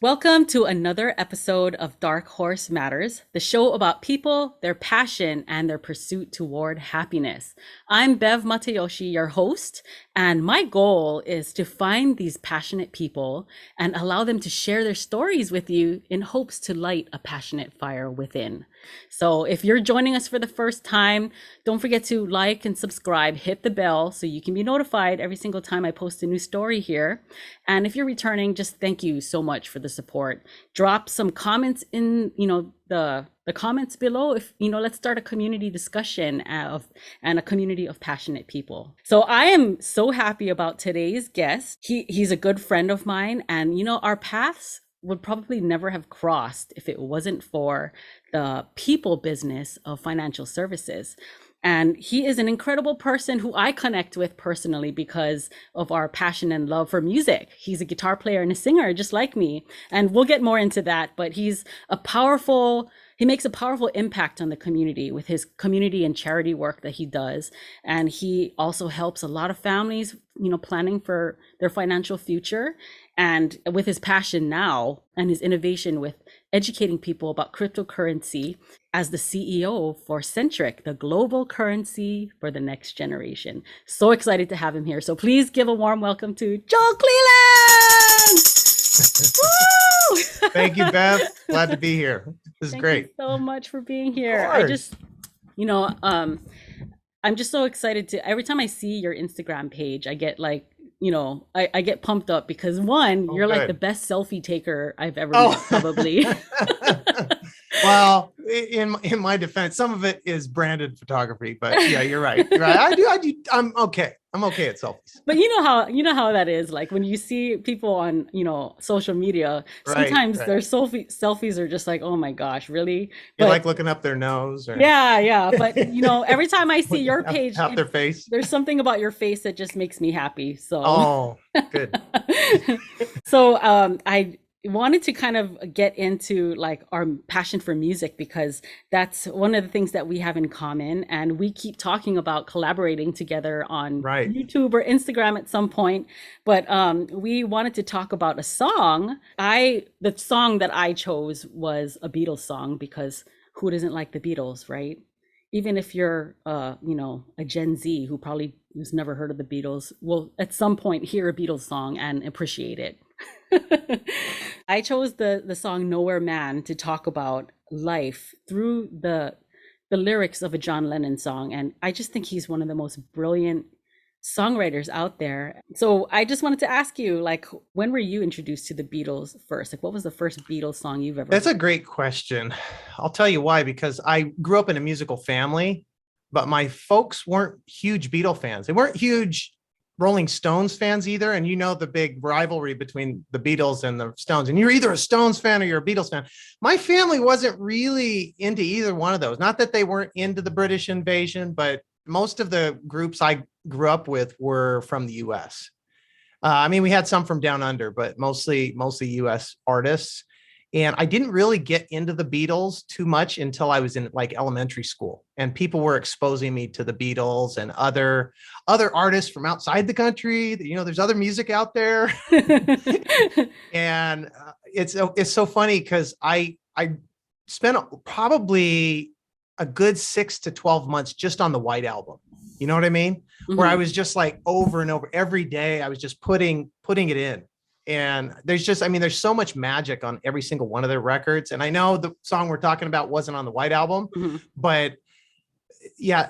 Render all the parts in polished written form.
Welcome to another episode of Dark Horse Matters, the show about people, their passion, and their pursuit toward happiness. I'm Bev Matayoshi, your host, and my goal is to find these passionate people and allow them to share their stories with you in hopes to light a passionate fire within. So if you're joining us for the first time, don't forget to like and subscribe, hit the bell so you can be notified every single time I post a new story here. And if you're returning, just thank you so much for the support. Drop some comments in, the comments below. If, let's start a community discussion and a community of passionate people. So I am so happy about today's guest. He's a good friend of mine, and, our paths would probably never have crossed if it wasn't for the people business of financial services. And he is an incredible person who I connect with personally because of our passion and love for music. He's a guitar player and a singer just like me. And we'll get more into that, but he makes a powerful impact on the community with his community and charity work that he does. And he also helps a lot of families, planning for their financial future. And with his passion now and his innovation with educating people about cryptocurrency as the CEO for Centric, the global currency for the next generation. So excited to have him here. So please give a warm welcome to John Clelland. Woo! Thank you, Beth. Glad to be here. This is Thank great. You so much for being here. I'm just so excited every time I see your Instagram page, I get I get pumped up because you're like the best selfie taker I've ever met, probably. Well, in my defense, some of it is branded photography, but yeah, you're right. You're right. I do. I'm okay. I'm okay at selfies. But you know how that is. Like when you see people on, social media, sometimes their selfies are just like, oh my gosh, really? You like looking up their nose? Or... Yeah. But every time I see your page, half their face. There's something about your face that just makes me happy. So. Oh, good. So I wanted to kind of get into like our passion for music because that's one of the things that we have in common, and we keep talking about collaborating together on YouTube or Instagram at some point. But we wanted to talk about a song. The song that I chose was a Beatles song because who doesn't like the Beatles, right? Even if you're a Gen Z who probably has never heard of the Beatles, will at some point hear a Beatles song and appreciate it. I chose the song Nowhere Man to talk about life through the lyrics of a John Lennon song. And I just think he's one of the most brilliant songwriters out there. So I just wanted to ask you, like, when were you introduced to the Beatles first? Like, what was the first Beatles song you've ever That's heard? a great question. I'll tell you why, because I grew up in a musical family, but my folks weren't huge Beatle fans. They weren't huge Rolling Stones fans either. And the big rivalry between the Beatles and the Stones. And you're either a Stones fan or you're a Beatles fan. My family wasn't really into either one of those. Not that they weren't into the British invasion, but most of the groups I grew up with were from the US. We had some from down under, but mostly US artists. And I didn't really get into the Beatles too much until I was in like elementary school, and people were exposing me to the Beatles and other artists from outside the country. There's other music out there. And it's so funny because I spent probably a good 6 to 12 months just on the White Album. You know what I mean? Mm-hmm. Where I was just like over and over every day. I was just putting it in. And there's so much magic on every single one of their records. And I know the song we're talking about wasn't on the White Album, but yeah,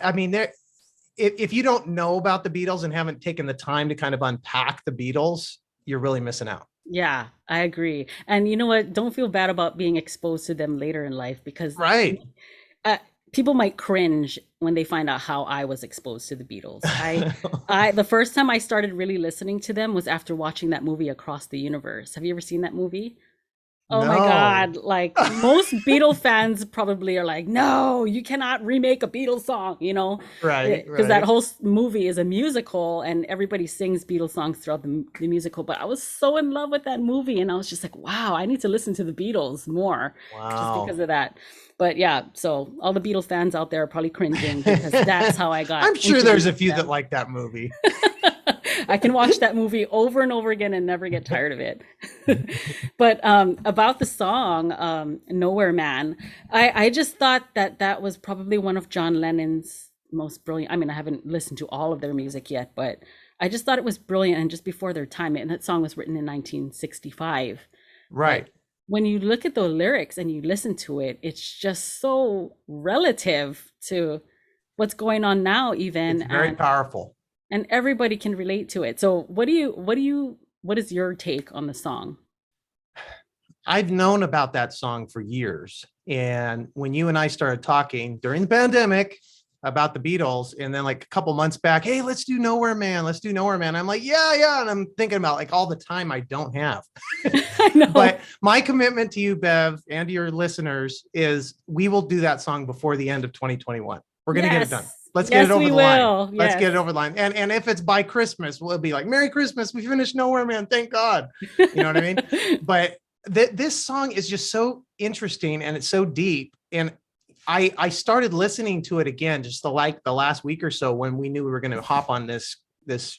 if you don't know about the Beatles and haven't taken the time to kind of unpack the Beatles, you're really missing out. Yeah, I agree. And you know what? Don't feel bad about being exposed to them later in life because people might cringe when they find out how I was exposed to the Beatles. The first time I started really listening to them was after watching that movie Across the Universe. Have you ever seen that movie? Oh my God. Like most Beatle fans probably are like, no, you cannot remake a Beatles song, Right. Because that whole movie is a musical and everybody sings Beatles songs throughout the musical. But I was so in love with that movie and I was just like, wow, I need to listen to the Beatles more just because of that. But yeah, so all the Beatles fans out there are probably cringing because that's how I got. I'm sure there's a few that like that movie. I can watch that movie over and over again and never get tired of it. But about the song, Nowhere Man, I just thought that that was probably one of John Lennon's most brilliant. I mean, I haven't listened to all of their music yet, but I just thought it was brilliant and just before their time. And that song was written in 1965. But Right. when you look at the lyrics and you listen to it, it's just so relative to what's going on now, even, It's very powerful. and everybody can relate to it. So what is your take on the song? I've known about that song for years. And when you and I started talking during the pandemic about the Beatles, and then like a couple months back, hey, let's do Nowhere Man. Let's do Nowhere Man. I'm like, yeah, yeah. And I'm thinking about like all the time I don't have. I know. But my commitment to you, Bev, and to your listeners is we will do that song before the end of 2021. We're going to get it done. Let's get it over the line. Let's get it over the line. And if it's by Christmas, we'll be like, Merry Christmas. We finished Nowhere Man. Thank God. You know what I mean? But this song is just so interesting and it's so deep. And I started listening to it again, just the last week or so when we knew we were going to hop on this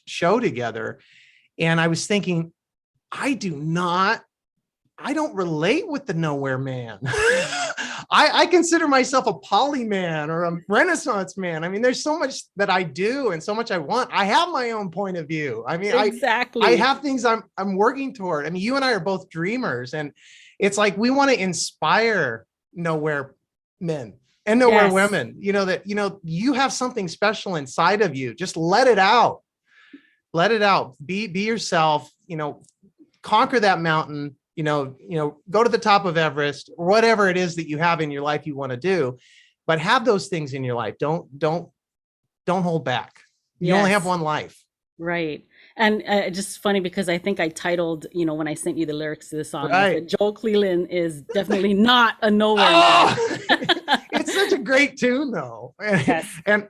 show together. And I was thinking, I don't relate with the Nowhere Man. I consider myself a poly man or a Renaissance man. I mean, there's so much that I do and so much I want. I have my own point of view. I mean, exactly. I have things I'm working toward. I mean, you and I are both dreamers, and it's like we want to inspire nowhere men and nowhere women. You know that you have something special inside of you. Just let it out. Let it out. Be yourself. Conquer that mountain. Go to the top of Everest, or whatever it is that you have in your life you want to do, but have those things in your life. Don't hold back. You only have one life. Right. And just funny because I think I titled, when I sent you the lyrics to the song, right. Joel Clelland is definitely not a nowhere man. It's such a great tune though. Yes. And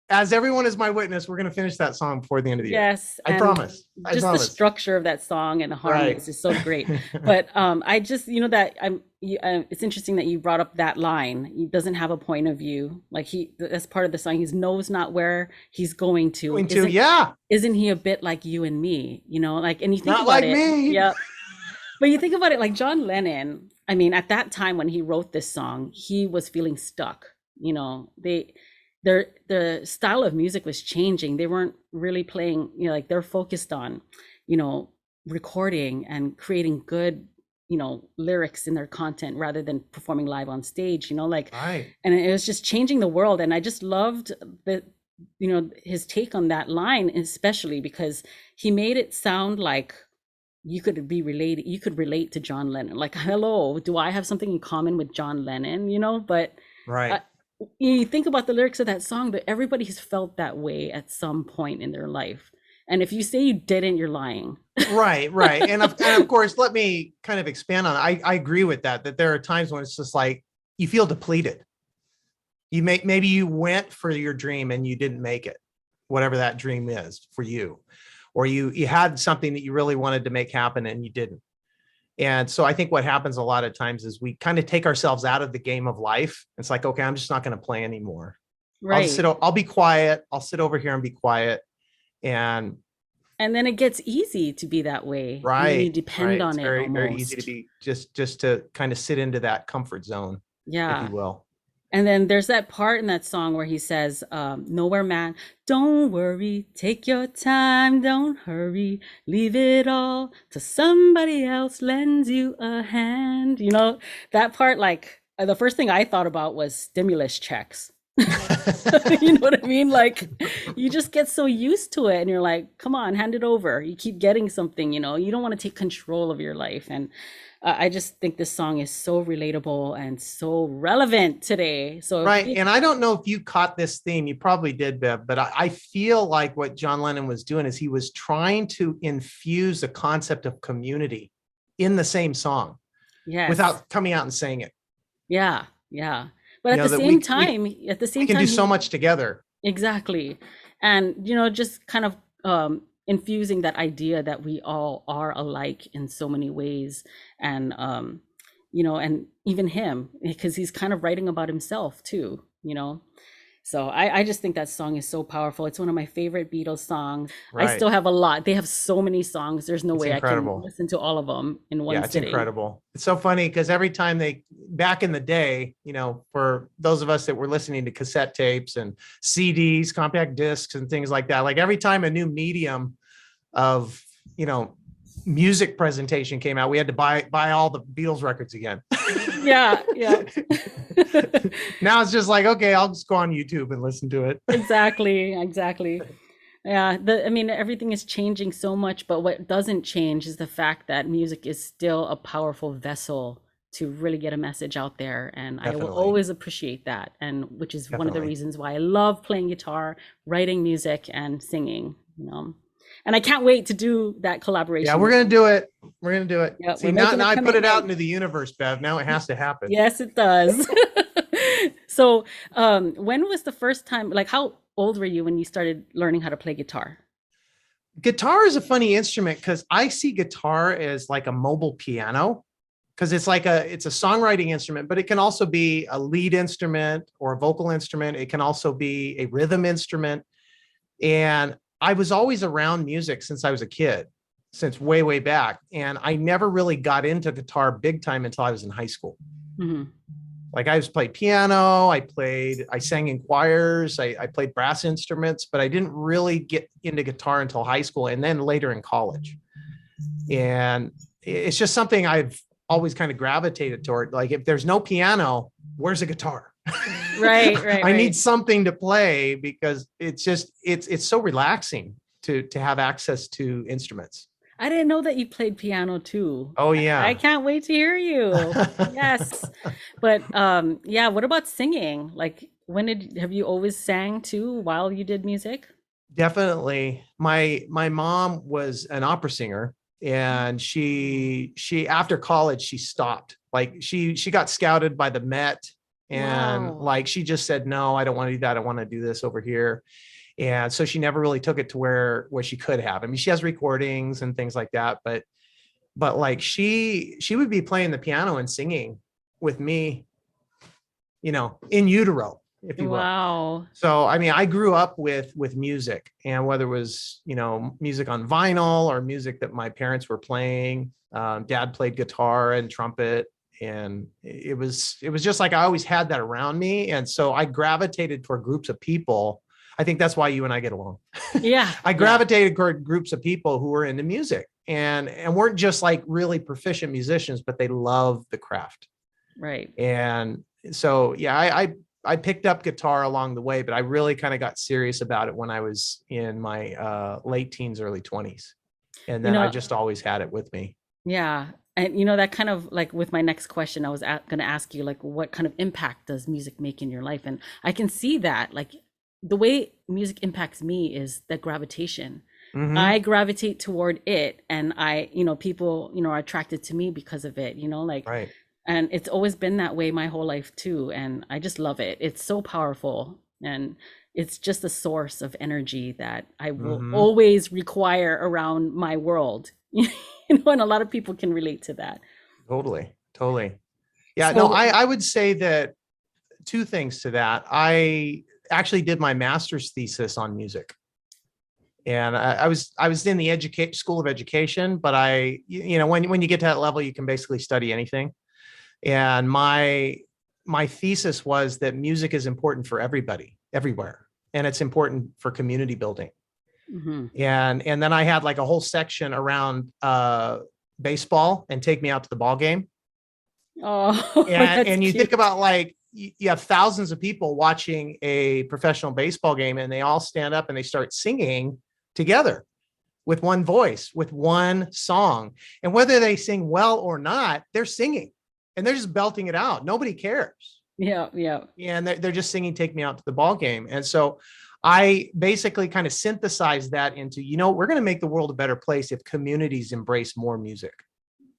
as everyone is my witness, we're going to finish that song before the end of the year. Yes. I promise. The structure of that song and the harmonies is so great. But I just, it's interesting that you brought up that line. He doesn't have a point of view. Like that's part of the song. He knows not where he's going to. Isn't he a bit like you and me? And you think not about like it. Me. Yep. But you think about it, like John Lennon, I mean, at that time when he wrote this song, he was feeling stuck. The style of music was changing. They weren't really playing, they're focused on, recording and creating good, lyrics in their content rather than performing live on stage, right. And it was just changing the world. And I just loved his take on that line, especially because he made it sound like you could relate to John Lennon. Like, hello, do I have something in common with John Lennon? But right. You think about the lyrics of that song, that everybody has felt that way at some point in their life. And if you say you didn't, you're lying. Right. And of course, let me kind of expand on it. I agree with that there are times when it's just like you feel depleted. Maybe you went for your dream and you didn't make it, whatever that dream is for you, or you had something that you really wanted to make happen and you didn't. And so I think what happens a lot of times is we kind of take ourselves out of the game of life. It's like, okay, I'm just not going to play anymore. Right. I'll be quiet. I'll sit over here and be quiet. And then it gets easy to be that way. Right. You depend on it's it. Very, almost. very easy to be just to kind of sit into that comfort zone. Yeah. If you will. And then there's that part in that song where he says, nowhere man, don't worry, take your time, don't hurry, leave it all till somebody else lends you a hand. That part, like the first thing I thought about was stimulus checks. You know what I mean? Like you just get so used to it and you're like, come on, hand it over. You keep getting something, you don't want to take control of your life. And I just think this song is so relatable and so relevant today. So right. And I don't know if you caught this theme. You probably did, Bev, but I feel like what John Lennon was doing is he was trying to infuse the concept of community in the same song. Yes. Without coming out and saying it. Yeah. But at the same time, we can do so much together. Exactly. And, just kind of infusing that idea that we all are alike in so many ways. And, and even him, because he's kind of writing about himself too, So I just think that song is so powerful. It's one of my favorite Beatles songs. I Right. still have a lot. They have so many songs. There's no It's way I can incredible. listen to all of them in one Yeah, it's sitting. incredible. It's so funny because every time back in the day, for those of us that were listening to cassette tapes and CDs, compact discs, and things like that, like every time a new medium of, you know, music presentation came out, we had to buy all the Beatles records again. Yeah, yeah. Now it's just like, okay, I'll just go on YouTube and listen to it. Exactly, exactly. Yeah, I mean, everything is changing so much, but what doesn't change is the fact that music is still a powerful vessel to really get a message out there. And I will Definitely. always appreciate that. And which is one of the Definitely. reasons why I love playing guitar, writing music, and singing, you know. And I can't wait to do that Yeah, collaboration we're with gonna you. do it. We're gonna do it. Yeah, See, we're now, making a now I put it out commitment. into the universe, Bev. Now it has to happen. Yes, it does. So, when was the first time, like, how old were you when you started learning how to play guitar? Guitar is a funny instrument because I see guitar as like a mobile piano because it's a songwriting instrument, but it can also be a lead instrument or a vocal instrument. It can also be a rhythm instrument. And I was always around music since I was a kid, since way, way back. And I never really got into guitar big time until I was in high school. Hmm. Like I just played piano, I sang in choirs, I played brass instruments, but I didn't really get into guitar until high school and then later in college. And it's just something I've always kind of gravitated toward. Like if there's no piano, where's a guitar? Right, right, I need right. something to play because it's so relaxing to have access to instruments. I didn't know that you played piano too. Oh I yeah. can't wait to hear you. Yes. But yeah, what about singing? Like have you always sang too while you did music? Definitely. My mom was an opera singer and she after college she stopped. Like she got scouted by the Met and Wow. like she just said no, I don't want to do that. I want to do this over here. And so she never really took it to where she could have. I mean, she has recordings and things like that, but like she would be playing the piano and singing with me, in utero, if you will. Wow. So I mean, I grew up with music, and whether it was music on vinyl or music that my parents were playing. Dad played guitar and trumpet, and it was just like I always had that around me, and so I gravitated toward groups of people. I think that's why you and I get along. Yeah, I yeah, gravitated toward groups of people who were into music and weren't just like really proficient musicians, but they love the craft. right. And so, yeah, I picked up guitar along the way, but I really kind of got serious about it when I was in my late teens, early 20s. And You then I know, just always had it with me. yeah. And that kind of like with my next question, I was going to ask you like what kind of impact does music make in your life? And I can see that like the way music impacts me is the gravitation. Mm-hmm. I gravitate toward it and people, are attracted to me because of it, like Right. and it's always been that way my whole life too and I just love it. It's so powerful and it's just a source of energy that I will Mm-hmm. always require around my world. And a lot of people can relate to that. Totally. Totally. Yeah. No, So, I would say that two things to that. I actually did my master's thesis on music. And I was in the school of education, but when you get to that level, you can basically study anything. And my thesis was that music is important for everybody, everywhere, and it's important for community building. mhm. And then I had like a whole section around baseball and take me out to the ball game. Oh, that's And you think cute. about like you have thousands of people watching a professional baseball game, and they all stand up and they start singing together with one voice, with one song. And whether they sing well or not, they're singing and they're just belting it out. Nobody cares. Yeah, yeah. And they're just singing Take Me Out to the Ball Game. And so I basically kind of synthesized that into, we're going to make the world a better place if communities embrace more music.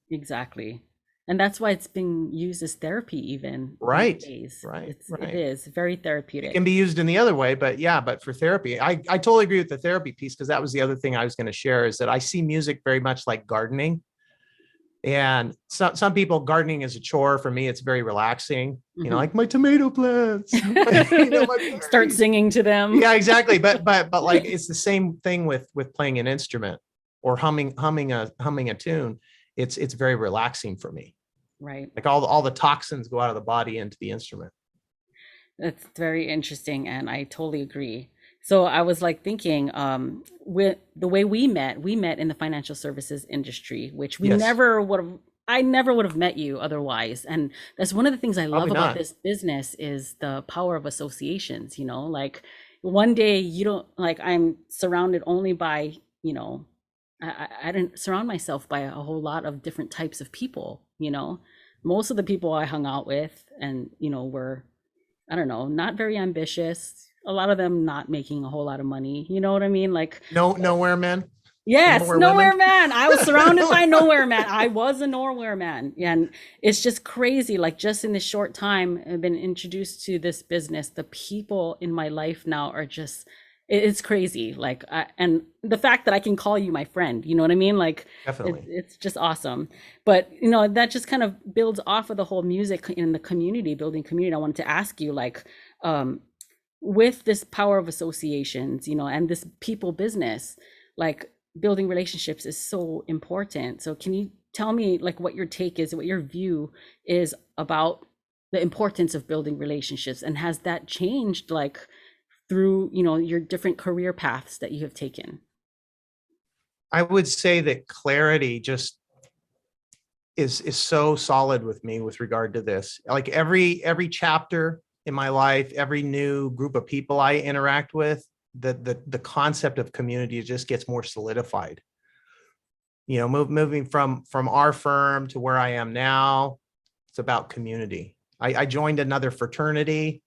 Exactly. And that's why it's being used as therapy even these Right. days. Right. It Right. is very It can therapeutic. be used in the other way, but yeah, but for therapy, I totally agree with the therapy piece because that was the other thing I was going to share is that I see music very much like gardening. And some people, gardening is a chore. For me, it's very relaxing. You know, Mhm. like my tomato plants, you know, my Start berries. singing to them. Yeah, exactly. But like it's the same thing with playing an instrument or humming a tune. It's very relaxing for me. Right. Like all the toxins go out of the body into the instrument. That's very interesting, and I totally agree. So I was like thinking, with the way we met in the financial services industry, which we Yes, never would have, I never would have met you otherwise. And that's one of the things I love probably about not. this business is the power of associations, you know, like one day you don't like I'm surrounded only by, you know, I didn't surround myself by a whole lot of different types of people, you know. Most of the people I hung out with and, you know, were I don't know, not very ambitious. A lot of them not making a whole lot of money. You know what I mean? Like, No, nowhere men, the yes, nowhere women. nowhere man. I was surrounded by nowhere man. I was a nowhere man. And it's just crazy. Like, just in this short time, I've been introduced to this business. The people in my life now are just, it's crazy. Like, and the fact that I can call you my friend, you know what I mean? Like, Definitely. it's just awesome. But, you know, that just kind of builds off of the whole music in the community, building community. I wanted to ask you, like, um, with this power of associations, you know, and this people business, like building relationships is so important. So can you tell me like what your take is, what your view is about the importance of building relationships, and has that changed like through, you know, your different career paths that you have taken? I would say that clarity just is so solid with me with regard to this. Like every chapter in my life, every new group of people I interact with, the concept of community just gets more solidified. You know, moving from our firm to where I am now, it's about community. I joined another fraternity,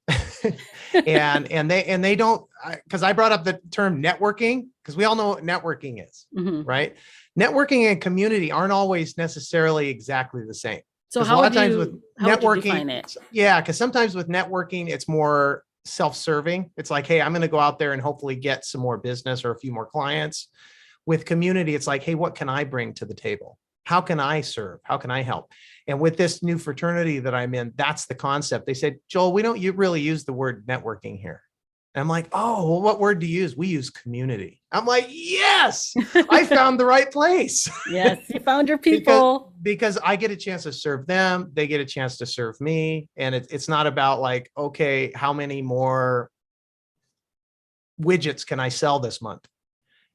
and they don't, because I brought up the term networking because we all know what networking is, Hmm. right? Networking and community aren't always necessarily exactly the same. So Because a lot of times with how would you define networking, it? yeah, because sometimes with networking, it's more self-serving. It's like, hey, I'm going to go out there and hopefully get some more business or a few more clients. With community, it's like, hey, what can I bring to the table? How can I serve? How can I help? And with this new fraternity that I'm in, that's the concept. They said, Joel, we don't really use the word networking here. And I'm like, oh, well, what word do you use? We use community. I'm like, yes, I found the right place. Yes, you found your because people. because I get a chance to serve them, they get a chance to serve me, and it's not about like, okay, how many more widgets can I sell this month?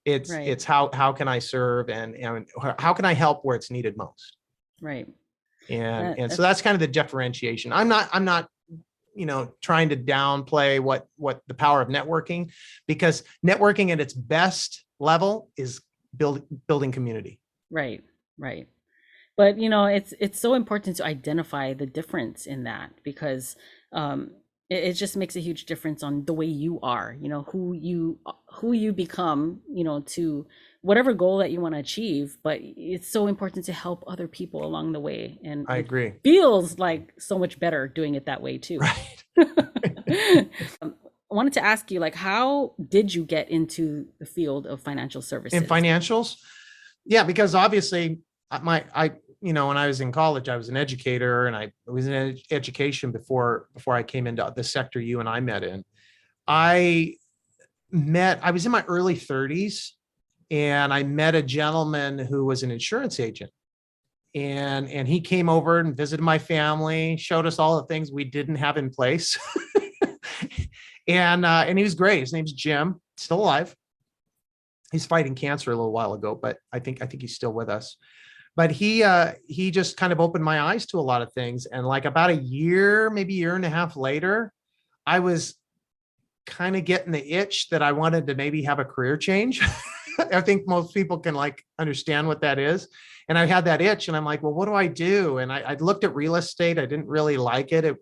Right, It's how can I serve, and how can I help where it's needed most. right. And so That's that's kind of the differentiation. I'm not trying to downplay what the power of networking, because networking at its best level is building community. right, right. But you know, it's so important to identify the difference in that because it just makes a huge difference on the way you are, you know, who you become, you know, to whatever goal that you want to achieve. But it's so important to help other people along the way, and I it agree. feels like so much better doing it that way too. Right. I wanted to ask you, like, how did you get into the field of financial In services? financials, yeah, because obviously I when I was in college, I was an educator, and I was in education before I came into the sector you and I met in. I I was in my early 30s, and I met a gentleman who was an insurance agent. And he came over and visited my family, showed us all the things we didn't have in place. And he was great. His name's Jim, still alive. He's fighting cancer a little while ago, but I think he's still with us. But he just kind of opened my eyes to a lot of things. And like about a year, maybe a year and a half later, I was kind of getting the itch that I wanted to maybe have a career change. I think most people can like understand what that is. And I had that itch, and I'm like, well, what do I do? And I looked at real estate. I didn't really like it.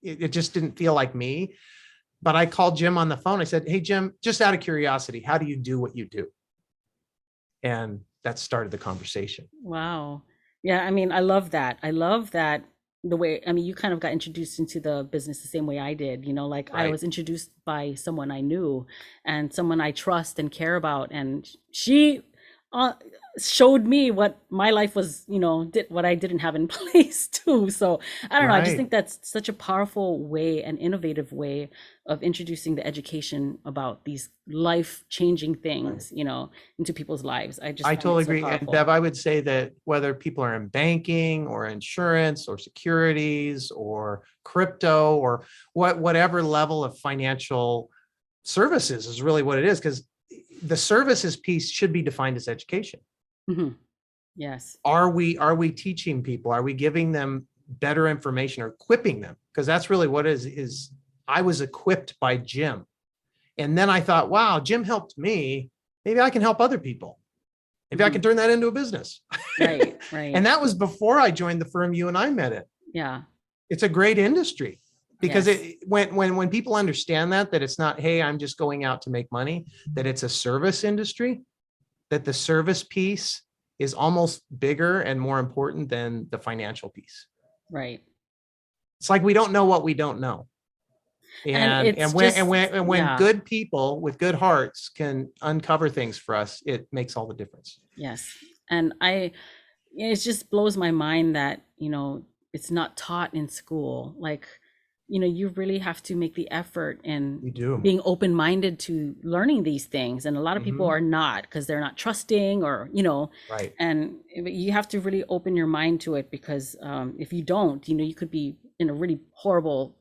It just didn't feel like me. But I called Jim on the phone. I said, hey, Jim, just out of curiosity, how do you do what you do? And that started the conversation. Wow. Yeah, I mean, I love that. I love that the way, I mean, you kind of got introduced into the business the same way I did, you know, like I Right. was introduced by someone I knew and someone I trust and care about. And she uh, showed me what my life was, what I didn't have in place too. So I don't know. I just Right. think that's such a powerful way, an innovative way of introducing the education about these life-changing Right. things, into people's lives. I just I find it totally so agree. And powerful. Bev, I would say that whether people are in banking or insurance or securities or crypto or whatever level of financial services is really what it is, because the services piece should be defined as education. Hmm. Yes. Are we teaching people? Are we giving them better information or equipping them? Because that's really what is I was equipped by Jim. And then I thought, wow, Jim helped me. Maybe I can help other people. Maybe I can Hmm. turn that into a business. Right. And Right. that was before I joined the firm you and I met at. Yeah. It's a great industry because Yes. when people understand that it's not, hey, I'm just going out to make money, that it's a service industry, that the service piece is almost bigger and more important than the financial piece. Right. It's like we don't know what we don't know. And And it's just, when yeah. good people with good hearts can uncover things for us, it makes all the difference. Yes. And it just blows my mind that, it's not taught in school. Like, you really have to make the effort in We do. being open-minded to learning these things. And a lot of people Mhm. are not because they're not trusting or, Right. and you have to really open your mind to it because if you don't, you could be in a really horrible,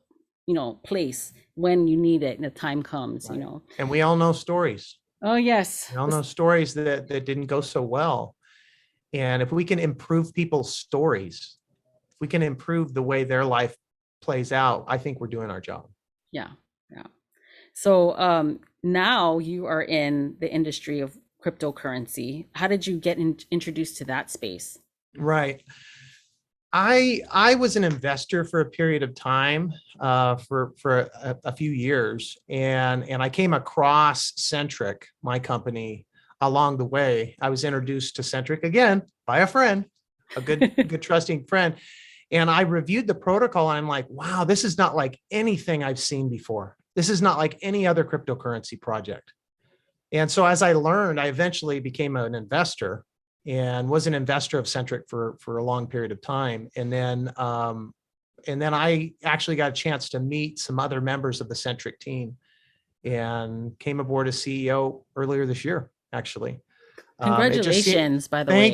place when you need it and the time comes. Right. And we all know stories. Oh, yes. We all know stories that didn't go so well. And if we can improve people's stories, if we can improve the way their life plays out, I think we're doing our job. Yeah. Yeah. So now you are in the industry of cryptocurrency. How did you get introduced to that space? Right. I was an investor for a period of time, for a few years, and I came across Centric, my company, along the way. I was introduced to Centric again by a friend, a good trusting friend, and I reviewed the protocol. And I'm like, wow, this is not like anything I've seen before. This is not like any other cryptocurrency project. And so as I learned, I eventually became an investor and was an investor of Centric for a long period of time. And then I actually got a chance to meet some other members of the Centric team and came aboard as CEO earlier this year, actually. It just seemed, Congratulations, by the way.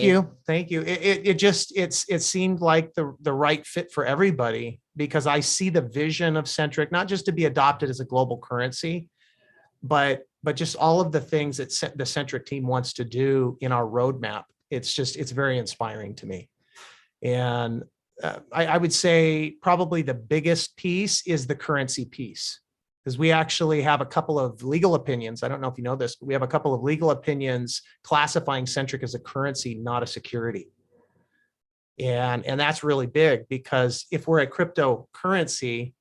thank you. It seemed like the right fit for everybody because I see the vision of Centric, not just to be adopted as a global currency, but just all of the things that the Centric team wants to do in our roadmap. It's very inspiring to me. And I would say probably the biggest piece is the currency piece, because we actually have a couple of legal opinions. I don't know if you know this, but we have a couple of legal opinions classifying Centric as a currency, not a security. And that's really big because if we're a cryptocurrency,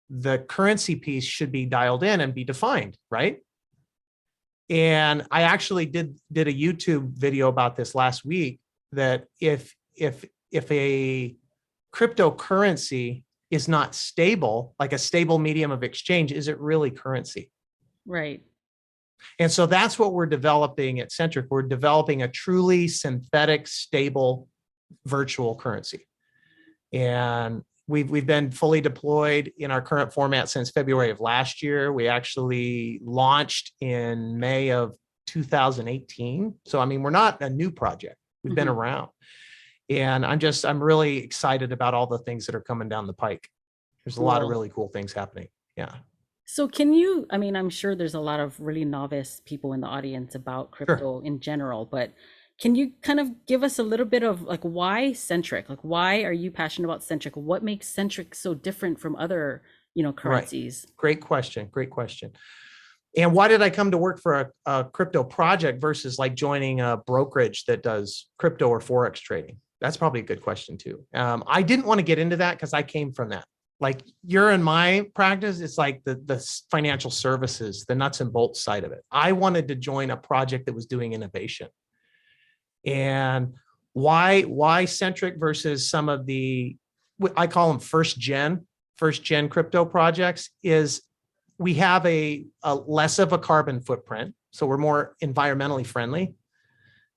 the currency piece should be dialed in and be defined, right? And I actually did a YouTube video about this last week, that if a cryptocurrency is not stable, like a stable medium of exchange, is it really currency? Right. And so that's what we're developing at Centric. We're developing a truly synthetic, stable virtual currency. And we've been fully deployed in our current format since February of last year. We actually launched in May of 2018. So I mean, we're not a new project. We've been Hmm. around. And I'm really excited about all the things that are coming down the pike. There's a lot of Cool. really cool things happening. Yeah. So I'm sure there's a lot of really novice people in the audience about Sure. crypto in general, but can you kind of give us a little bit of like why Centric? Like why are you passionate about Centric? What makes Centric so different from other, Right. currencies? Great question. Great question. And why did I come to work for a crypto project versus like joining a brokerage that does crypto or Forex trading? That's probably a good question too. I didn't want to get into that because I came from that. Like you're in my practice, it's like the financial services, the nuts and bolts side of it. I wanted to join a project that was doing innovation. And why Centric versus some of the, I call them first gen crypto projects, is we have a less of a carbon footprint. So we're more environmentally friendly.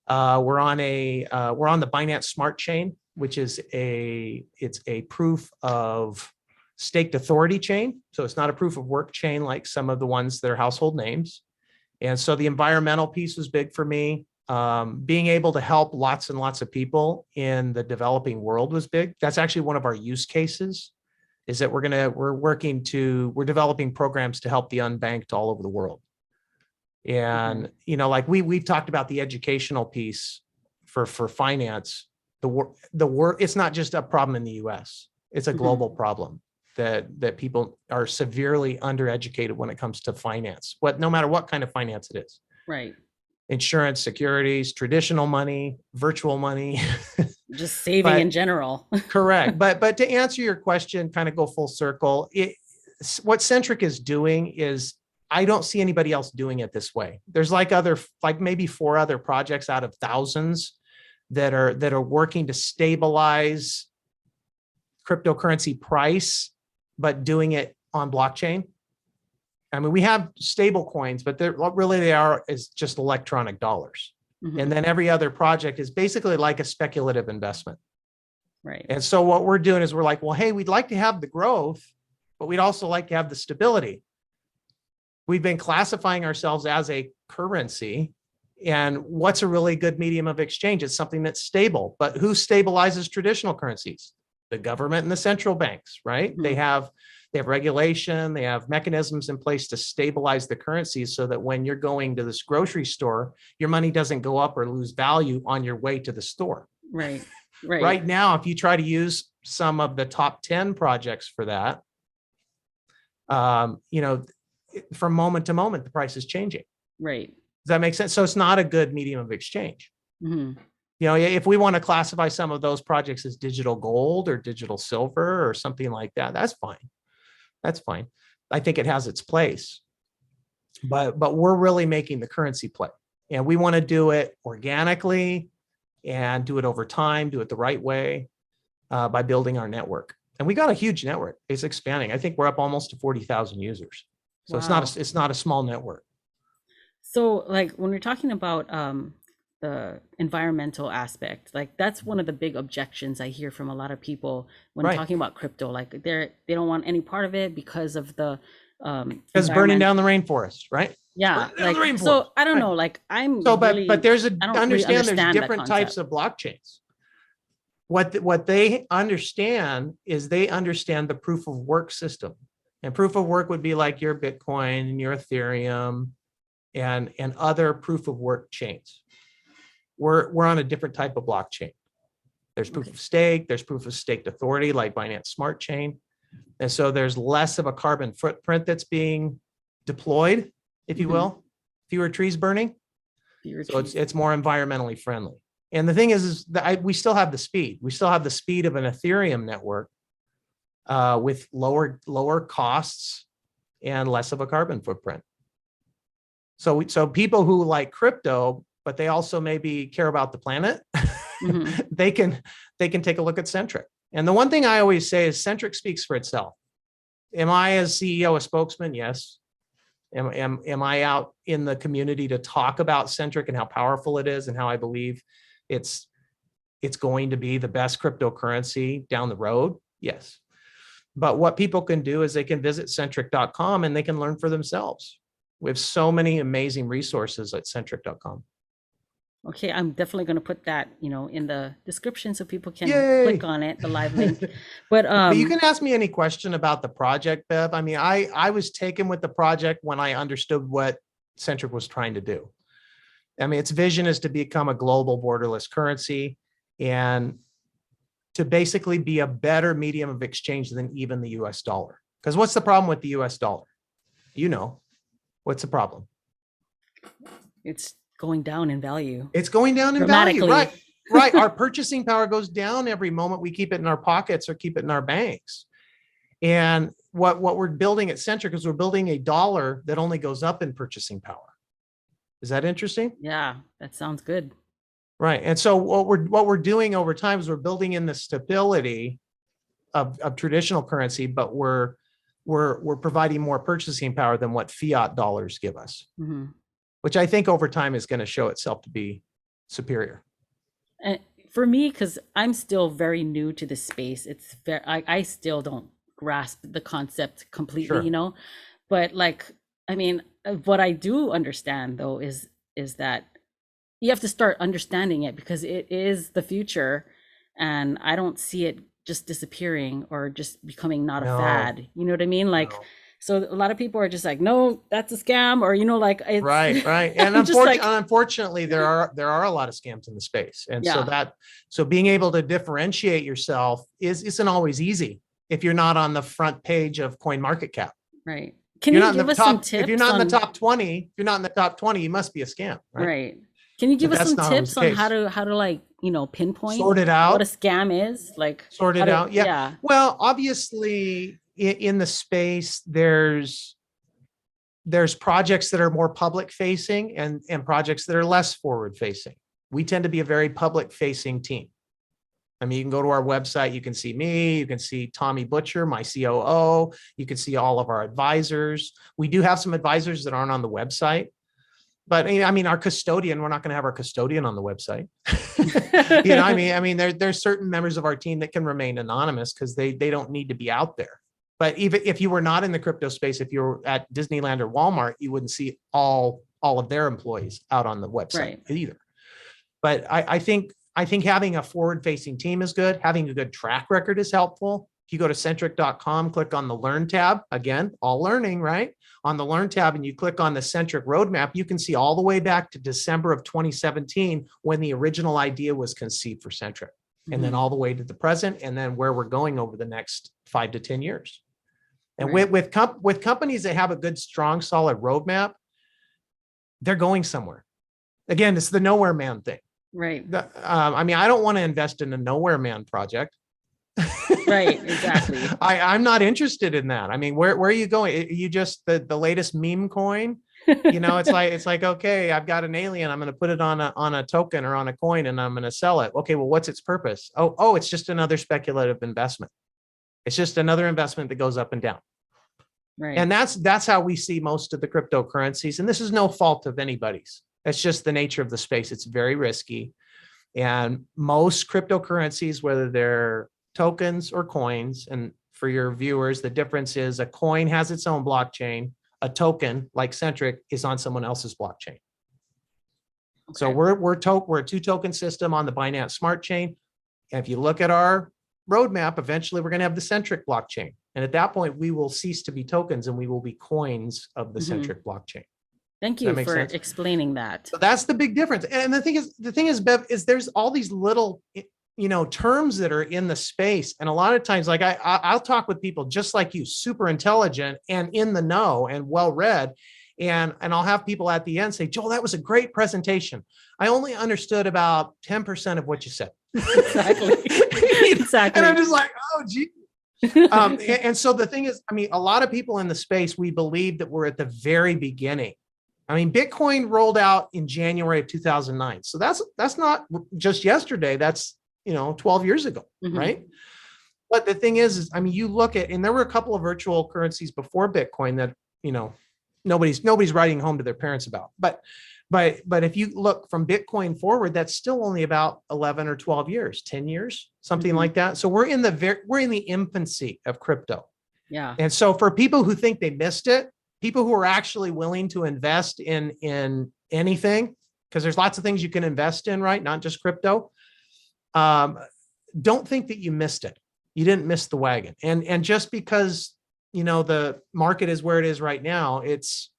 We're on the Binance Smart Chain, which is it's a proof of staked authority chain. So it's not a proof of work chain like some of the ones that are household names. And so the environmental piece was big for me. Being able to help lots and lots of people in the developing world was big. That's actually one of our use cases, is that we're developing programs to help the unbanked all over the world. And, like we've talked about the educational piece for finance, the work, it's not just a problem in the US, it's a global problem that people are severely undereducated when it comes to finance, no matter what kind of finance it is. Right. Insurance, securities, traditional money, virtual money. Just saving in general. Correct. But to answer your question, kind of go full circle, what Centric is doing is, I don't see anybody else doing it this way. There's like maybe 4 other projects out of thousands that are working to stabilize cryptocurrency price, but doing it on blockchain. I mean, we have stable coins, but what really they are is just electronic dollars. And then every other project is basically like a speculative investment. Right. And so what we're doing is we're like, well, hey, we'd like to have the growth, but we'd also like to have the stability. We've been classifying ourselves as a currency. And what's a really good medium of exchange? It's something that's stable. But who stabilizes traditional currencies? The government and the central banks, right? They have regulation, they have mechanisms in place to stabilize the currencies so that when you're going to this grocery store, your money doesn't go up or lose value on your way to the store. Right. Right now, if you try to use some of the top 10 projects for that, from moment to moment, the price is changing. Right. Does that make sense? So it's not a good medium of exchange. If we want to classify some of those projects as digital gold or digital silver or something like that, that's fine. That's fine. I think it has its place. But we're really making the currency play. And we want to do it organically and do it over time, do it the right way by building our network. And we got a huge network. It's expanding. I think we're up almost to 40,000 users. So it's not a small network. So like when we're talking about the environmental aspect, like that's one of the big objections I hear from a lot of people when talking about crypto. Like they don't want any part of it because of the because burning down the rainforest, right? Yeah, like so I don't know, like but there's there's different types of blockchains. What they understand is they understand the proof of work system. And proof of work would be like your Bitcoin and your Ethereum and other proof of work chains. We're on a different type of blockchain. There's proof of stake, there's proof of staked authority like Binance Smart Chain. And so there's less of a carbon footprint that's being deployed, if you will, fewer trees burning. So it's more environmentally friendly. And the thing is that we still have the speed. We still have the speed of an Ethereum network with lower costs and less of a carbon footprint. So people who like crypto, but they also maybe care about the planet, they can take a look at Centric. And the one thing I always say is Centric speaks for itself. Am I as CEO a spokesman? Yes. Am I out in the community to talk about Centric and how powerful it is and how I believe it's going to be the best cryptocurrency down the road? Yes. But what people can do is they can visit centric.com and they can learn for themselves. We have so many amazing resources at centric.com. Okay, I'm definitely going to put that, in the description so people can click on it, the live link. But you can ask me any question about the project, Bev. I mean, I was taken with the project when I understood what Centric was trying to do. I mean, its vision is to become a global borderless currency and to basically be a better medium of exchange than even the US dollar. Because what's the problem with the US dollar? What's the problem? It's going down in value. It's going down in value, right? Right. Our purchasing power goes down every moment we keep it in our pockets or keep it in our banks. And what we're building at Centric is we're building a dollar that only goes up in purchasing power. Is that interesting? Yeah, that sounds good. Right. And so what we're doing over time is we're building in the stability of traditional currency, but we're providing more purchasing power than what fiat dollars give us, which I think over time is going to show itself to be superior. And for me, because I'm still very new to this space, it's very, I still don't grasp the concept completely, Sure. but like, I mean, what I do understand though is that you have to start understanding it because it is the future, and I don't see it just disappearing or just becoming not a No, fad. You know what I mean? Like, no. so a lot of people are just like, no, that's a scam, or like it's Right, right. And I'm just like, unfortunately, there are a lot of scams in the space. And so yeah, that so being able to differentiate yourself isn't always easy if you're not on the front page of Coin Market Cap. right. Can You're you not in the give us some top, if you're tips not in the on top 20, if you're not in the top 20, you must be a scam, right? right? Can you But give us that's some not always the tips on case. how to like, pinpoint Sort it what a out, scam is? Like sort how it to, out. Yeah. yeah, Well, obviously in the space, there's projects that are more public facing and projects that are less forward facing. We tend to be a very public facing team. I mean, you can go to our website, you can see me, you can see Tommy Butcher, my COO, you can see all of our advisors. We do have some advisors that aren't on the website, but I mean, our custodian, we're not going to have our custodian on the website. There's certain members of our team that can remain anonymous because they don't need to be out there. But even if you were not in the crypto space, if you were at Disneyland or Walmart, you wouldn't see all of their employees out on the website right. either. But I think having a forward-facing team is good. Having a good track record is helpful. If you go to centric.com, click on the Learn tab, again, all learning, right? On the Learn tab, and you click on the Centric roadmap, you can see all the way back to December of 2017 when the original idea was conceived for Centric, and then all the way to the present, and then where we're going over the next 5 to 10 years. And Right. with companies that have a good, strong, solid roadmap, they're going somewhere. Again, it's the nowhere man thing. Right. I don't want to invest in a nowhere man project. Right. Exactly. I'm not interested in that. I mean, where are you going? Are you just the latest meme coin? It's like, okay, I've got an alien. I'm going to put it on a token or on a coin, and I'm going to sell it. Okay, well, what's its purpose? Oh, it's just another speculative investment. It's just another investment that goes up and down. Right. And that's how we see most of the cryptocurrencies. And this is no fault of anybody's. It's just the nature of the space. It's very risky. And most cryptocurrencies, whether they're tokens or coins, and for your viewers, the difference is a coin has its own blockchain. A token like Centric is on someone else's blockchain. Okay. So we're a 2-token system on the Binance Smart Chain. And if you look at our roadmap, eventually we're going to have the Centric blockchain. And at that point, we will cease to be tokens and we will be coins of the Centric blockchain. Thank you for explaining that. So that's the big difference. And the thing is, Bev, is there's all these little, terms that are in the space. And a lot of times, like I'll talk with people just like you, super intelligent and in the know and well-read. And I'll have people at the end say, Joel, that was a great presentation. I only understood about 10% of what you said. Exactly. Exactly. And I'm just like, oh, gee. And so the thing is, a lot of people in the space, we believe that we're at the very beginning. Bitcoin rolled out in January of 2009. So that's not just yesterday. That's, 12 years ago, right? But the thing is, you look at, and there were a couple of virtual currencies before Bitcoin that, nobody's writing home to their parents about. But if you look from Bitcoin forward, that's still only about 11 or 12 years, 10 years, something like that. So we're in the infancy of crypto. Yeah. And so for people who think they missed it, people who are actually willing to invest in anything, because there's lots of things you can invest in, right? Not just crypto. Don't think that you missed it. You didn't miss the wagon. And just because, the market is where it is right now, it's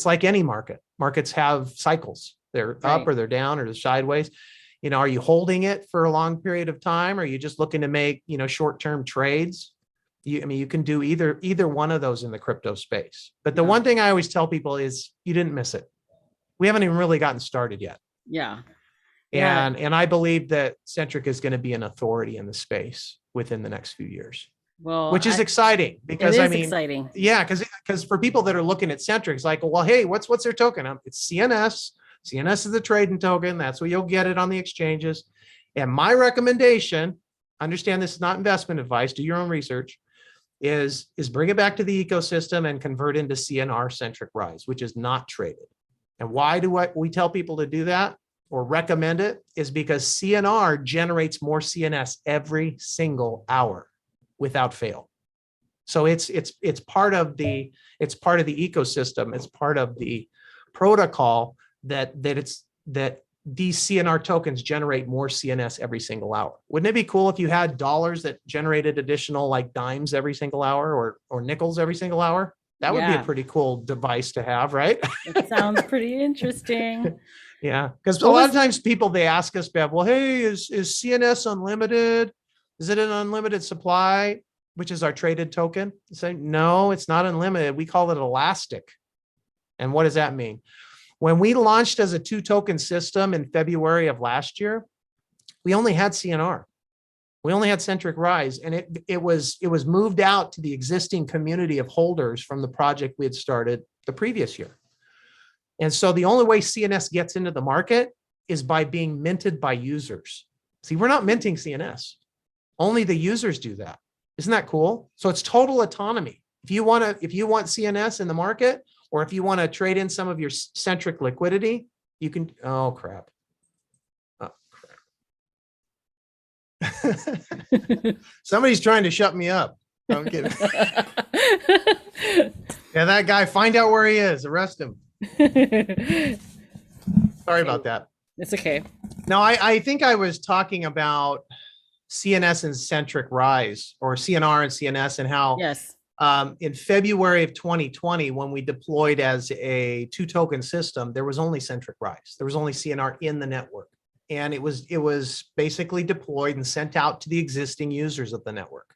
like any market. Markets have cycles. They're up or they're down or they're sideways. Are you holding it for a long period of time? Or are you just looking to make, short-term trades? You can do either one of those in the crypto space. But the one thing I always tell people is you didn't miss it. We haven't even really gotten started yet. Yeah. And I believe that Centric is going to be an authority in the space within the next few years. Well, which is exciting because exciting. Yeah, because for people that are looking at Centric, it's like, well, hey, what's their token? It's CNS. CNS is the trading token. That's where you'll get it on the exchanges. And my recommendation, understand this is not investment advice, do your own research, is bring it back to the ecosystem and convert into CNR Centric Rise, which is not traded. And why do we tell people to do that? or recommend it is because CNR generates more CNS every single hour without fail. So it's part of the ecosystem. It's part of the protocol that these CNR tokens generate more CNS every single hour. Wouldn't it be cool if you had dollars that generated additional like dimes every single hour or nickels every single hour? That would be a pretty cool device to have, right? It sounds pretty interesting. Yeah, because a lot of times people, they ask us, Bev, well, hey, is CNS unlimited? Is it an unlimited supply, which is our traded token? Say, no, it's not unlimited. We call it elastic. And what does that mean? When we launched as a 2-token system in February of last year, we only had CNR. We only had Centric Rise, and it was moved out to the existing community of holders from the project we had started the previous year. And so the only way CNS gets into the market is by being minted by users. See, we're not minting CNS. Only the users do that. Isn't that cool? So it's total autonomy. If you want CNS in the market, or if you want to trade in some of your Centric liquidity, you can. Oh, crap. Oh, crap. Somebody's trying to shut me up. I'm kidding. Yeah, that guy, find out where he is. Arrest him. Sorry about that. It's okay. No, I think I was talking about CNS and Centric Rise, or CNR and CNS, and how yes. In February of 2020, when we deployed as a 2-token system, there was only Centric Rise. There was only CNR in the network. And it was basically deployed and sent out to the existing users of the network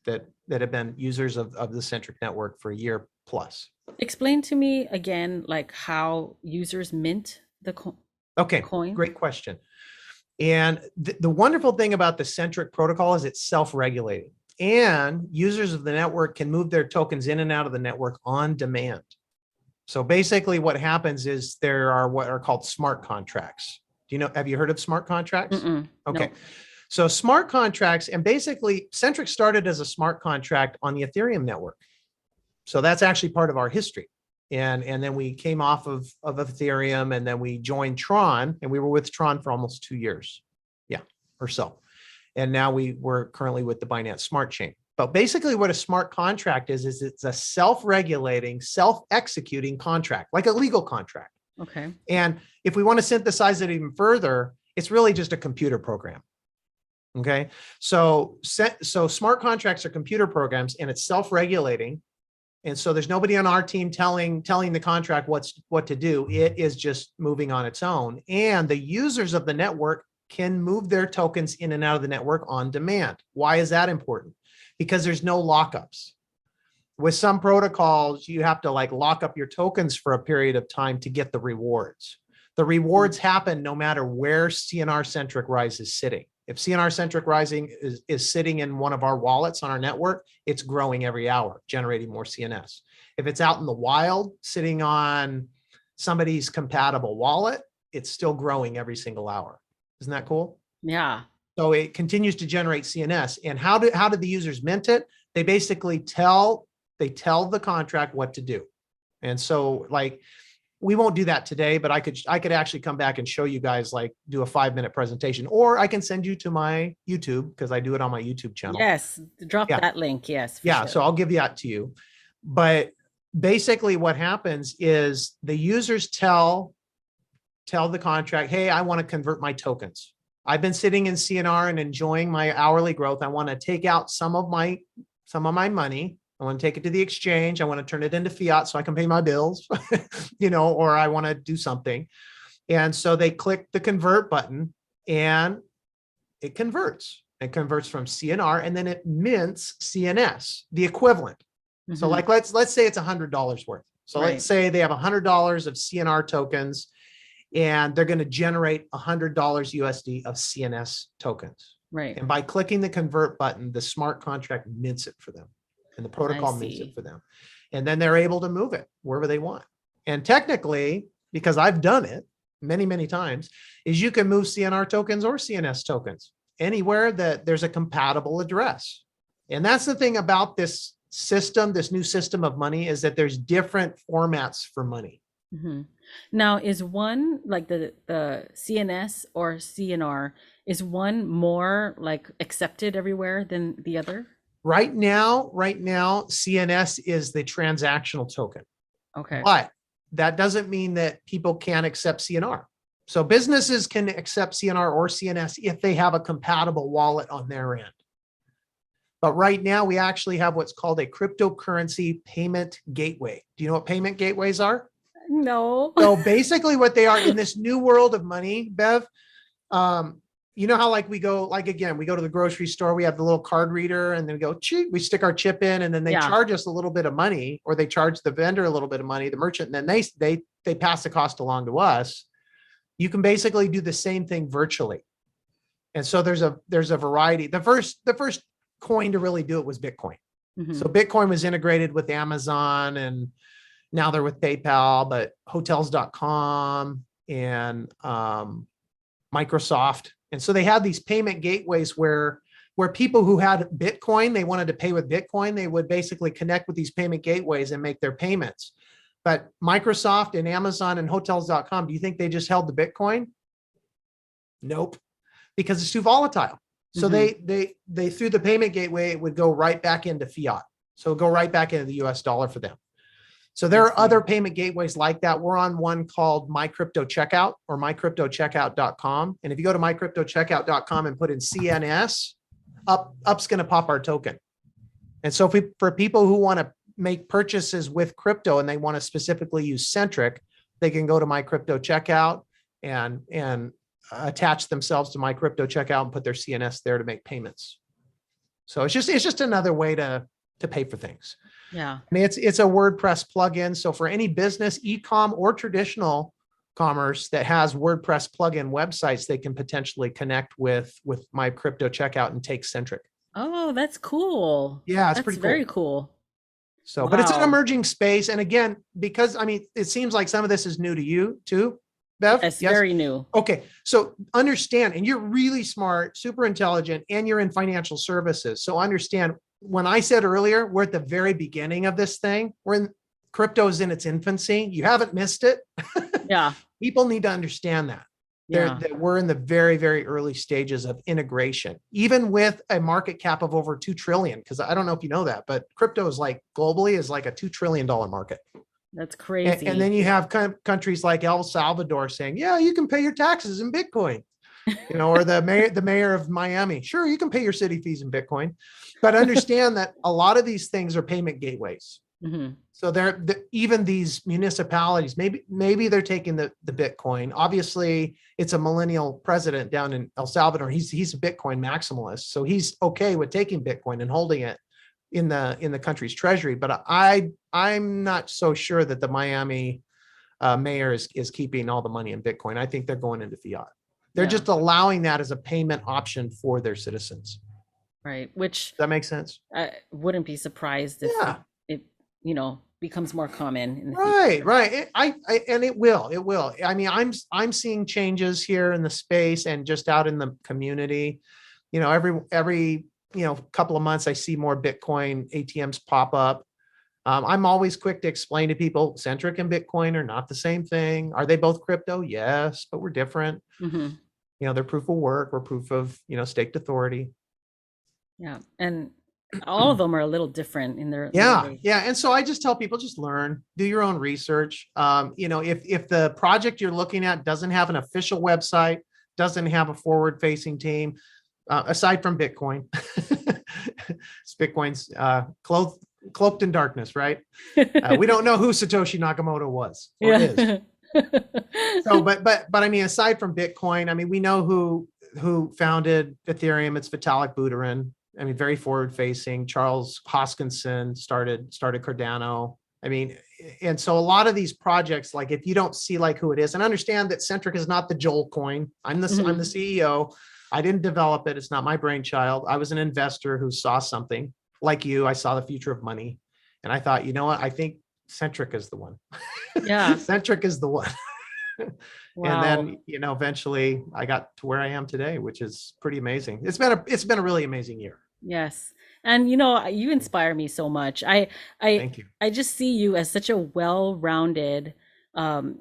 that have been users of the Centric network for a year plus. Explain to me again, like how users mint the coin. Great question. And the wonderful thing about the Centric protocol is it's self-regulating, and users of the network can move their tokens in and out of the network on demand. So basically what happens is there are what are called smart contracts. Have you heard of smart contracts? Okay. No. So smart contracts, and basically Centric started as a smart contract on the Ethereum network. So that's actually part of our history. And then we came off of Ethereum, and then we joined Tron, and we were with Tron for almost 2 years. Yeah, or so. And now we're currently with the Binance Smart Chain. But basically what a smart contract is it's a self-regulating, self-executing contract, like a legal contract. Okay. And if we want to synthesize it even further, it's really just a computer program. Okay. So smart contracts are computer programs, and it's self-regulating. And so there's nobody on our team telling the contract what to do. It is just moving on its own. And the users of the network can move their tokens in and out of the network on demand. Why is that important? Because there's no lockups. With some protocols, you have to lock up your tokens for a period of time to get the rewards. The rewards happen no matter where CNR Centric Rise is sitting. If CNR Centric Rising is sitting in one of our wallets on our network, it's growing every hour, generating more CNS. If it's out in the wild, sitting on somebody's compatible wallet, it's still growing every single hour. Isn't that cool? Yeah. So it continues to generate CNS. And how did the users mint it? They basically tell the contract what to do. And so we won't do that today, but I could actually come back and show you guys, do a 5-minute presentation, or I can send you to my YouTube, because I do it on my YouTube channel. Yes. Drop that link. Yes. Yeah. Sure. So I'll give that to you. But basically what happens is the users tell the contract, hey, I want to convert my tokens. I've been sitting in CNR and enjoying my hourly growth. I want to take out some of my money. I want to take it to the exchange. I want to turn it into fiat so I can pay my bills, or I want to do something. And so they click the convert button, and it converts. It converts from CNR, and then it mints CNS, the equivalent. Mm-hmm. So let's say it's $100 worth. So Let's say they have $100 of CNR tokens, and they're going to generate $100 USD of CNS tokens. Right. And by clicking the convert button, the smart contract mints it for them. And the protocol mints it for them. And then they're able to move it wherever they want. And technically, because I've done it many, many times, is you can move CNR tokens or CNS tokens anywhere that there's a compatible address. And that's the thing about this system, this new system of money, is that there's different formats for money. Hmm. Now, is one like the CNS or CNR, is one more like accepted everywhere than the other? Right now, CNS is the transactional token, Okay. but that doesn't mean that people can't accept CNR. So businesses can accept CNR or CNS if they have a compatible wallet on their end. But right now, we actually have what's called a cryptocurrency payment gateway. Do you know what payment gateways are? No. So basically, what they are in this new world of money, Bev, um, you know how like we go, like again, we go to the grocery store, we have the little card reader, and then we go, we stick our chip in, and then they Yeah. charge us a little bit of money, or they charge the vendor a little bit of money, the merchant, and then they pass the cost along to us. You can basically do the same thing virtually. And so there's a variety. The first coin to really do it was Bitcoin. So Hmm. Bitcoin was integrated with Amazon, and now they're with PayPal, but hotels.com and Microsoft. And so they had these payment gateways where people who had Bitcoin, they wanted to pay with Bitcoin, they would basically connect with these payment gateways and make their payments. But Microsoft and Amazon and hotels.com, do you think they just held the Bitcoin? Nope, because it's too volatile. So Hmm. they through the payment gateway, it would go right back into fiat. So go right back into the US dollar for them. So I there are see. other payment gateways like that. We're on one called My Crypto Checkout or mycryptocheckout.com. And if you go to mycryptocheckout.com and put in CNS, up's going to pop our token. And so for people who want to make purchases with crypto and they want to specifically use Centric, they can go to My Crypto Checkout and attach themselves to My Crypto Checkout and put their CNS there to make payments. So it's just another way to pay for things. Yeah. I mean, it's a WordPress plugin. So for any business, e-com or traditional commerce that has WordPress plugin websites, they can potentially connect with My Crypto Checkout and take Centric. Oh, that's cool. Yeah, it's That's pretty very cool. cool. So, but it's an Wow. emerging space. And again, because I mean, it seems like some of this is new to you too, Bev. Yes, Yes. very new. Okay. So understand, and you're really smart, super intelligent, and you're in financial services. So understand when I said earlier, we're at the very beginning of this thing. Crypto's in its infancy. You haven't missed it. Yeah. People need to understand that. Yeah. That we're in the very, very early stages of integration, even with a market cap of over 2 trillion. Because I don't know if you know that, but crypto is like globally is like a $2 trillion market. That's And then crazy. you have countries like El Salvador saying, yeah, you can pay your taxes in Bitcoin, or the mayor of Miami. Sure, you can pay your city fees in Bitcoin, but understand that a lot of these things are payment gateways. Hmm. So even these municipalities, maybe they're taking the Bitcoin. Obviously, it's a millennial president down in El Salvador. He's a Bitcoin maximalist, so he's okay with taking Bitcoin and holding it in the country's treasury. But I'm not so sure that the Miami mayor is keeping all the money in Bitcoin. I think they're going into fiat. They're Yeah. just allowing that as a payment option for their citizens. Right. Which Does that make sense? I wouldn't be surprised if Yeah. it becomes more common in the Right, future. right. And it will. I mean, I'm seeing changes here in the space and just out in the community. Every couple of months I see more Bitcoin ATMs pop up. I'm always quick to explain to people Centric and Bitcoin are not the same thing. Are they both crypto? Yes, but we're different. Hmm. They're proof of work or proof of staked authority. Yeah. And all of them are a little different in their Yeah, way. yeah. And so I just tell people just learn, do your own research. If the project you're looking at doesn't have an official website, doesn't have a forward-facing team, aside from Bitcoin, it's Bitcoin's cloaked in darkness, right? We don't know who Satoshi Nakamoto was or is. Yeah. So, but I mean, aside from Bitcoin, I mean, we know who founded Ethereum. It's Vitalik Buterin. I mean, very forward facing. Charles Hoskinson started Cardano. I mean, and so a lot of these projects, like if you don't see like who it is, and understand that Centric is not the Joel coin. I'm the Hmm. CEO. I didn't develop it. It's not my brainchild. I was an investor who saw something like you. I saw the future of money, and I thought, you know what? I think Centric is the one. Yeah. Centric is the one. And Wow. then eventually I got to where I am today, which is pretty amazing. It's been a really amazing year. Yes. And you inspire me so much. I Thank you. I just see you as such a well-rounded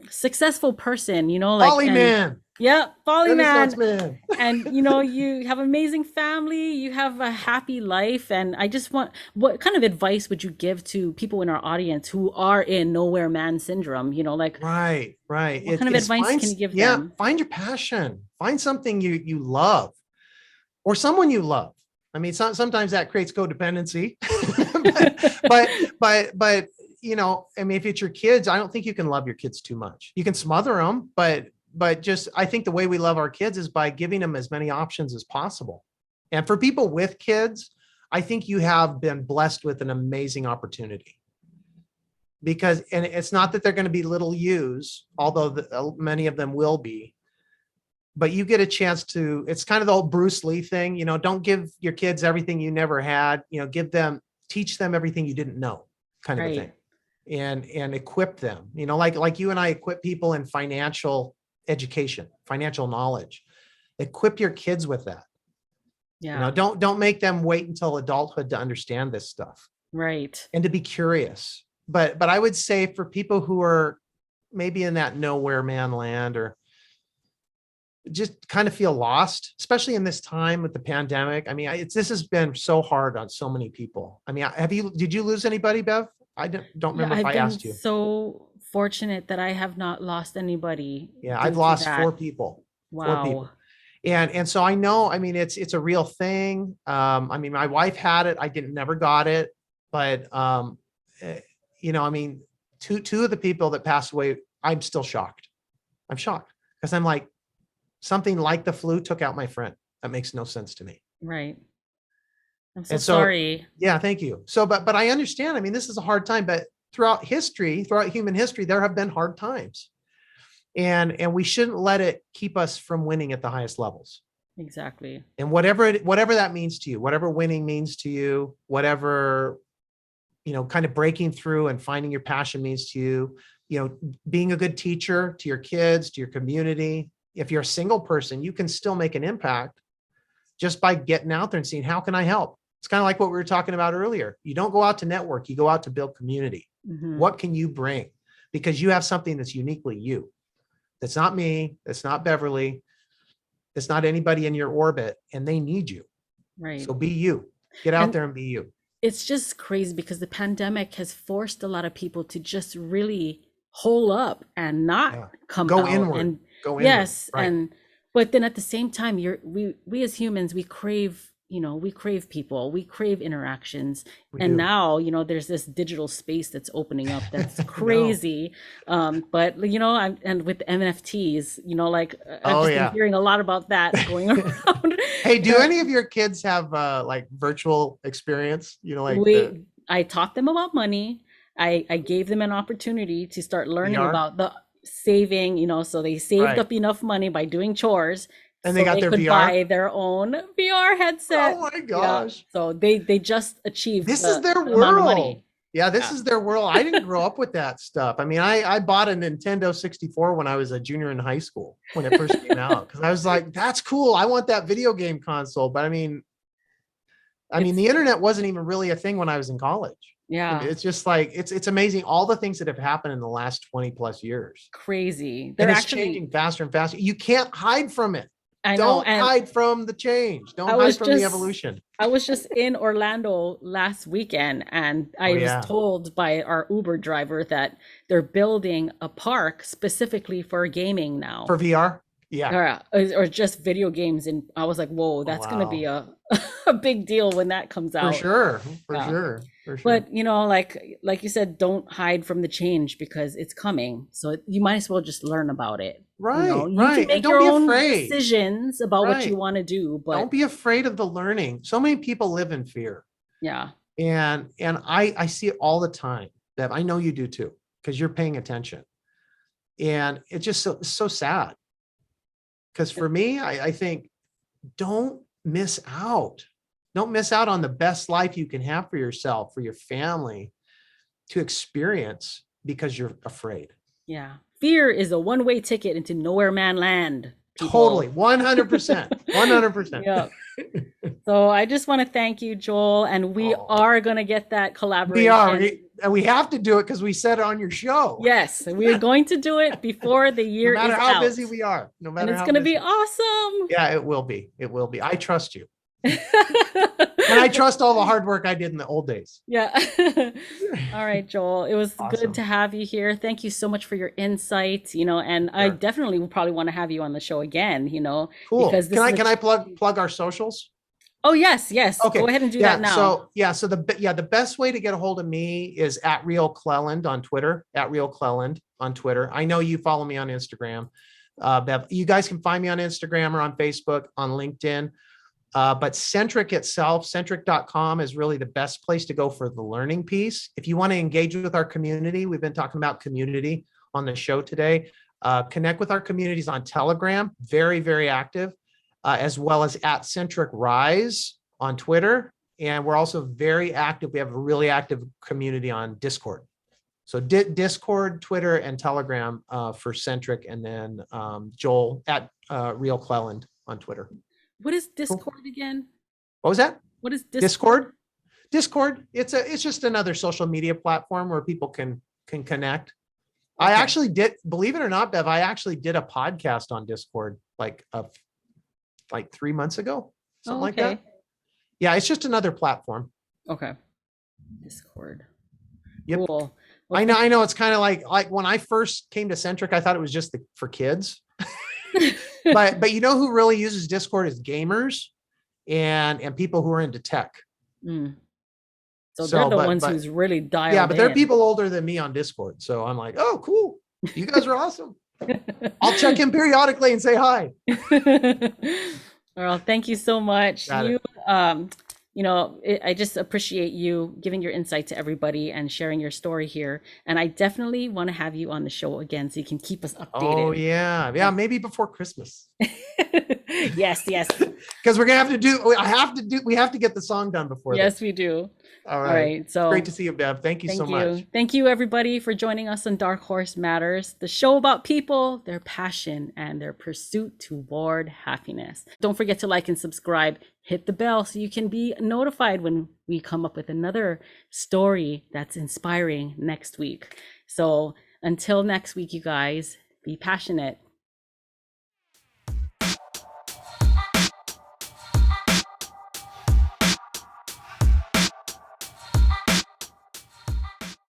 successful person, like, Ollie and man, yeah, Folly Renaissance Man. man. And you have amazing family, you have a happy life. And I just want, what kind of advice would you give to people in our audience who are in nowhere man syndrome? Like, Right, right. what kind of It's advice find, can you give yeah, them? find your passion. Find something you love or someone you love. I mean, sometimes that creates codependency, but, but, I mean, if it's your kids, I don't think you can love your kids too much. You can smother them, but just, I think the way we love our kids is by giving them as many options as possible. And for people with kids, I think you have been blessed with an amazing opportunity because, and it's not that they're going to be little yous, although many of them will be, but you get a chance to, it's kind of the old Bruce Lee thing, don't give your kids everything you never had, teach them everything you didn't know, kind of a thing. Right. And equip them, like you and I equip people in financial education, financial knowledge. Equip your kids with that. Yeah. Don't make them wait until adulthood to understand this stuff. Right. And to be curious. But I would say for people who are maybe in that nowhere man land or just kind of feel lost, especially in this time with the pandemic. I mean, this has been so hard on so many people. I mean, did you lose anybody, Bev? I don't Yeah, remember if I've I been asked you. so fortunate that I have not lost anybody Yeah, due I've to lost that. four Wow. people. And so I know, I mean, it's a real thing. I mean, my wife had it. I didn't never got it, but I mean, two of the people that passed away, I'm still shocked. I'm shocked because I'm like, something like the flu took out my friend. That makes no sense to me. Right. I'm so And so, sorry. yeah, thank you. So, but I understand. I mean, this is a hard time, but throughout human history, there have been hard times. And we shouldn't let it keep us from winning at the highest levels. Exactly. And whatever that means to you, whatever winning means to you, whatever, kind of breaking through and finding your passion means to you, being a good teacher to your kids, to your community. If you're a single person, you can still make an impact just by getting out there and seeing, how can I help? It's kind of like what we were talking about earlier. You don't go out to network, you go out to build community. Hmm. What can you bring? Because you have something that's uniquely you. That's not me. That's not Beverly. That's not anybody in your orbit, and they need you. Right. So be you. Get out And there and be you. it's just crazy because the pandemic has forced a lot of people to just really hole up and not Yeah. come Go out. inward. And Go inward. yes, Right. but then at the same time, we as humans, we crave people, we crave interactions. We And do. now, there's this digital space that's opening up that's I know. crazy. But and with NFTs, like I've Oh just been yeah. hearing a lot about that going around. Hey, do any of your kids have like virtual experience? Like the I taught them about money. I gave them an opportunity to start learning VR? about the saving, so they saved Right. up enough money by doing chores And they so got they their could VR? buy their own VR headset. Oh my Yeah. gosh. So they just achieved This is their the amount of world. money. Yeah, this Yeah. is their world. I didn't grow up with that stuff. I mean, I bought a Nintendo 64 when I was a junior in high school when it first came out because I was like, that's cool. I want that video game console. But I mean, It's the internet wasn't even really a thing when I was in college. yeah, It's just like it's amazing all the things that have happened in the last 20 plus years. crazy. And They're it's actually changing faster and faster. You can't hide from it. I know. Don't And hide from the change. Don't I hide was from the just evolution. I was just in Orlando last weekend and Oh I was yeah. told by our Uber driver that they're building a park specifically for gaming now. For VR? Yeah. Or just video games, and I was like, "Whoa, Oh that's gonna be wow. a big deal when that comes For out." sure. For Yeah. sure. For sure. But like you said, don't hide from the change because it's coming. So you might as well just learn about it. Right, You can right. And make don't your be own afraid. decisions about what you Right. want to do, Don't but be afraid of the learning. So many people live in fear. yeah, And I see it all the time. That I know you do too, because you're paying attention. And it's just so sad. Because for me, I think don't miss out. Don't miss out on the best life you can have for yourself, for your family to experience because you're afraid. yeah. Fear is a one-way ticket into nowhere man land, Totally. people. 100%. 100%. Yeah. So I just want to thank you, Joel, and we Oh, are going to get that we are. collaboration and we have to do it because we said it on your show. Yes, we are going to do it before the No year matter is how out. busy we are, no And matter it's how going to be busy. awesome. Yeah, it will be. It will be. I trust you. And I trust all the hard work I did in the old days. Yeah. All right, Joel. It was good Awesome. to have you here. Thank you so much for your insights, and I Sure. definitely will probably want to have you on the show again, Cool. because this Can I plug our socials? Oh, yes, yes. Okay. Go ahead and do Yeah. that now. So the best way to get a hold of me is at Real Clelland on Twitter. At Real Clelland on Twitter. I know you follow me on Instagram. Bev, you guys can find me on Instagram or on Facebook, on LinkedIn. But Centric itself, centric.com is really the best place to go for the learning piece. If you want to engage with our community, we've been talking about community on the show today. Connect with our communities on Telegram, very, very active, as well as at Centric Rise on Twitter. And we're also very active. We have a really active community on Discord. So Discord, Twitter, and Telegram for Centric, and then Joel at Real Clelland on Twitter. What is Cool. Discord again? What was that? What is Discord? Discord. It's just another social media platform where people can connect. Okay. I actually did, believe it or not, Bev, I actually did a podcast on Discord like 3 months ago, something like that. Yeah, it's just another platform. Okay. Discord. Yep. Cool. Well, I know it's kind of like when I first came to Centric, I thought it was just for kids. but you know who really uses Discord is gamers and people who are into tech. So they're the ones who's really dialed in. Yeah, but they're people older than me on Discord. So I'm like, oh, cool. You guys are awesome. I'll check in periodically and say hi. Well, thank you so much. Got it. I just appreciate you giving your insight to everybody and sharing your story here. And I definitely want to have you on the show again so you can keep us updated. Oh, yeah. Maybe before Christmas. Yes. Because we have to get the song done before that. Yes, we do. All right. So great to see you, Bev. Thank you so much. Thank you, everybody, for joining us on Dark Horse Matters, the show about people, their passion, and their pursuit toward happiness. Don't forget to like and subscribe. Hit the bell so you can be notified when we come up with another story that's inspiring next week. So until next week, you guys, be passionate.